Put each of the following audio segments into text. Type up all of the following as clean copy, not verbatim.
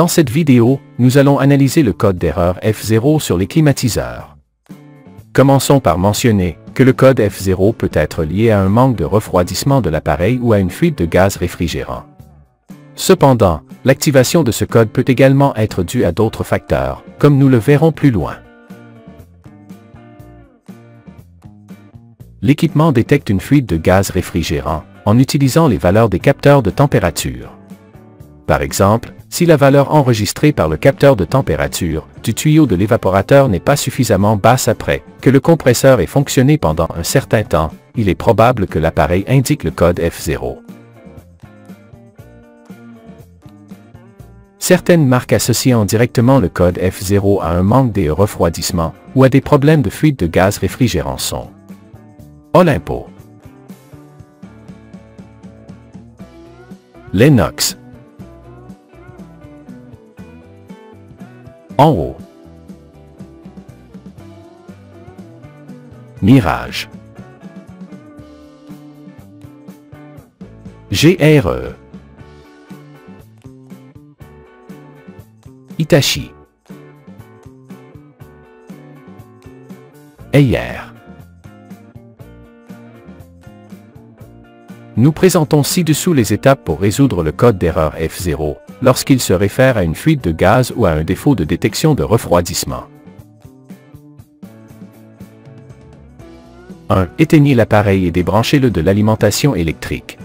Dans cette vidéo, nous allons analyser le code d'erreur F0 sur les climatiseurs. Commençons par mentionner que le code F0 peut être lié à un manque de refroidissement de l'appareil ou à une fuite de gaz réfrigérant. Cependant, l'activation de ce code peut également être due à d'autres facteurs, comme nous le verrons plus loin. L'équipement détecte une fuite de gaz réfrigérant en utilisant les valeurs des capteurs de température. Par exemple, si la valeur enregistrée par le capteur de température du tuyau de l'évaporateur n'est pas suffisamment basse après que le compresseur ait fonctionné pendant un certain temps, il est probable que l'appareil indique le code F0. Certaines marques associant directement le code F0 à un manque de refroidissement ou à des problèmes de fuite de gaz réfrigérant sont Olympus, Lennox, Enro, Mirage, GRE, Hitachi, Haier. Nous présentons ci-dessous les étapes pour résoudre le code d'erreur F0 lorsqu'il se réfère à une fuite de gaz ou à un défaut de détection de refroidissement. 1. Éteignez l'appareil et débranchez-le de l'alimentation électrique.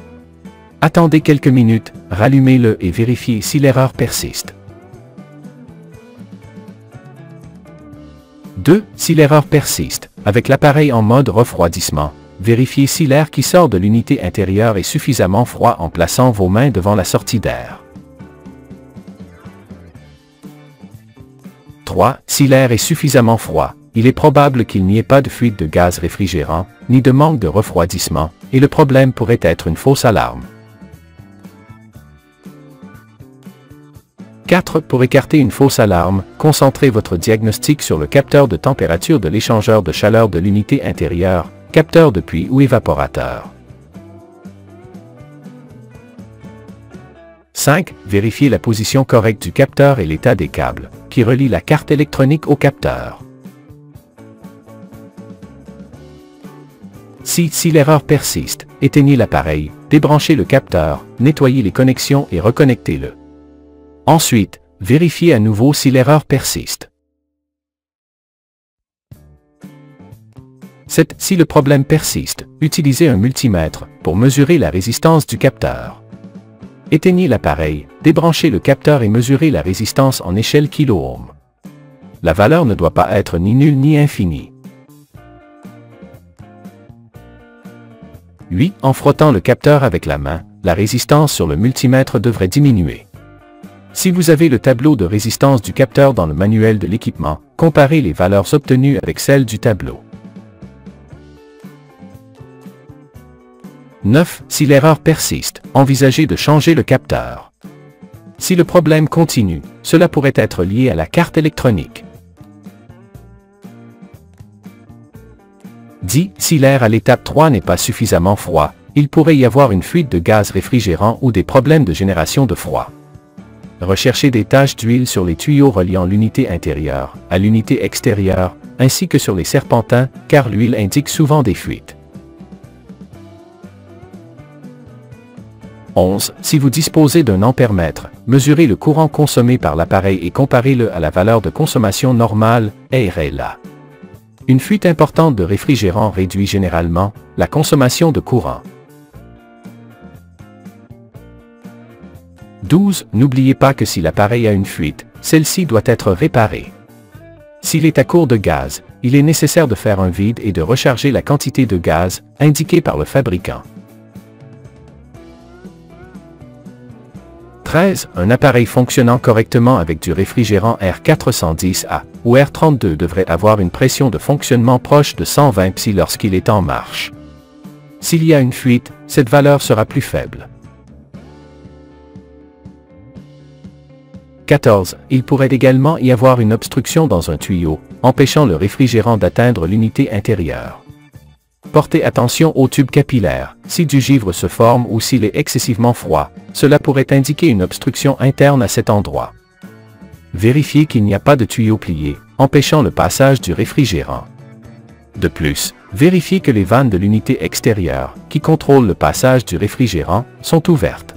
Attendez quelques minutes, rallumez-le et vérifiez si l'erreur persiste. 2. Si l'erreur persiste, avec l'appareil en mode refroidissement, vérifiez si l'air qui sort de l'unité intérieure est suffisamment froid en plaçant vos mains devant la sortie d'air. 3. Si l'air est suffisamment froid, il est probable qu'il n'y ait pas de fuite de gaz réfrigérant, ni de manque de refroidissement, et le problème pourrait être une fausse alarme. 4. Pour écarter une fausse alarme, concentrez votre diagnostic sur le capteur de température de l'échangeur de chaleur de l'unité intérieure, capteur de puits ou évaporateur. 5. Vérifiez la position correcte du capteur et l'état des câbles, qui relient la carte électronique au capteur. 6. Si l'erreur persiste, éteignez l'appareil, débranchez le capteur, nettoyez les connexions et reconnectez-le. Ensuite, vérifiez à nouveau si l'erreur persiste. 7. Si le problème persiste, utilisez un multimètre pour mesurer la résistance du capteur. Éteignez l'appareil, débranchez le capteur et mesurez la résistance en échelle kilo-ohm. La valeur ne doit pas être ni nulle ni infinie. 8. En frottant le capteur avec la main, la résistance sur le multimètre devrait diminuer. Si vous avez le tableau de résistance du capteur dans le manuel de l'équipement, comparez les valeurs obtenues avec celles du tableau. 9. Si l'erreur persiste, envisagez de changer le capteur. Si le problème continue, cela pourrait être lié à la carte électronique. 10. Si l'air à l'étape 3 n'est pas suffisamment froid, il pourrait y avoir une fuite de gaz réfrigérant ou des problèmes de génération de froid. Recherchez des taches d'huile sur les tuyaux reliant l'unité intérieure à l'unité extérieure, ainsi que sur les serpentins, car l'huile indique souvent des fuites. 11. Si vous disposez d'un ampèremètre, mesurez le courant consommé par l'appareil et comparez-le à la valeur de consommation normale, RLA. Une fuite importante de réfrigérant réduit généralement la consommation de courant. 12. N'oubliez pas que si l'appareil a une fuite, celle-ci doit être réparée. S'il est à court de gaz, il est nécessaire de faire un vide et de recharger la quantité de gaz indiquée par le fabricant. 13. Un appareil fonctionnant correctement avec du réfrigérant R410A ou R32 devrait avoir une pression de fonctionnement proche de 120 psi lorsqu'il est en marche. S'il y a une fuite, cette valeur sera plus faible. 14. Il pourrait également y avoir une obstruction dans un tuyau, empêchant le réfrigérant d'atteindre l'unité intérieure. Portez attention aux tubes capillaires. Si du givre se forme ou s'il est excessivement froid, cela pourrait indiquer une obstruction interne à cet endroit. Vérifiez qu'il n'y a pas de tuyau plié, empêchant le passage du réfrigérant. De plus, vérifiez que les vannes de l'unité extérieure, qui contrôlent le passage du réfrigérant, sont ouvertes.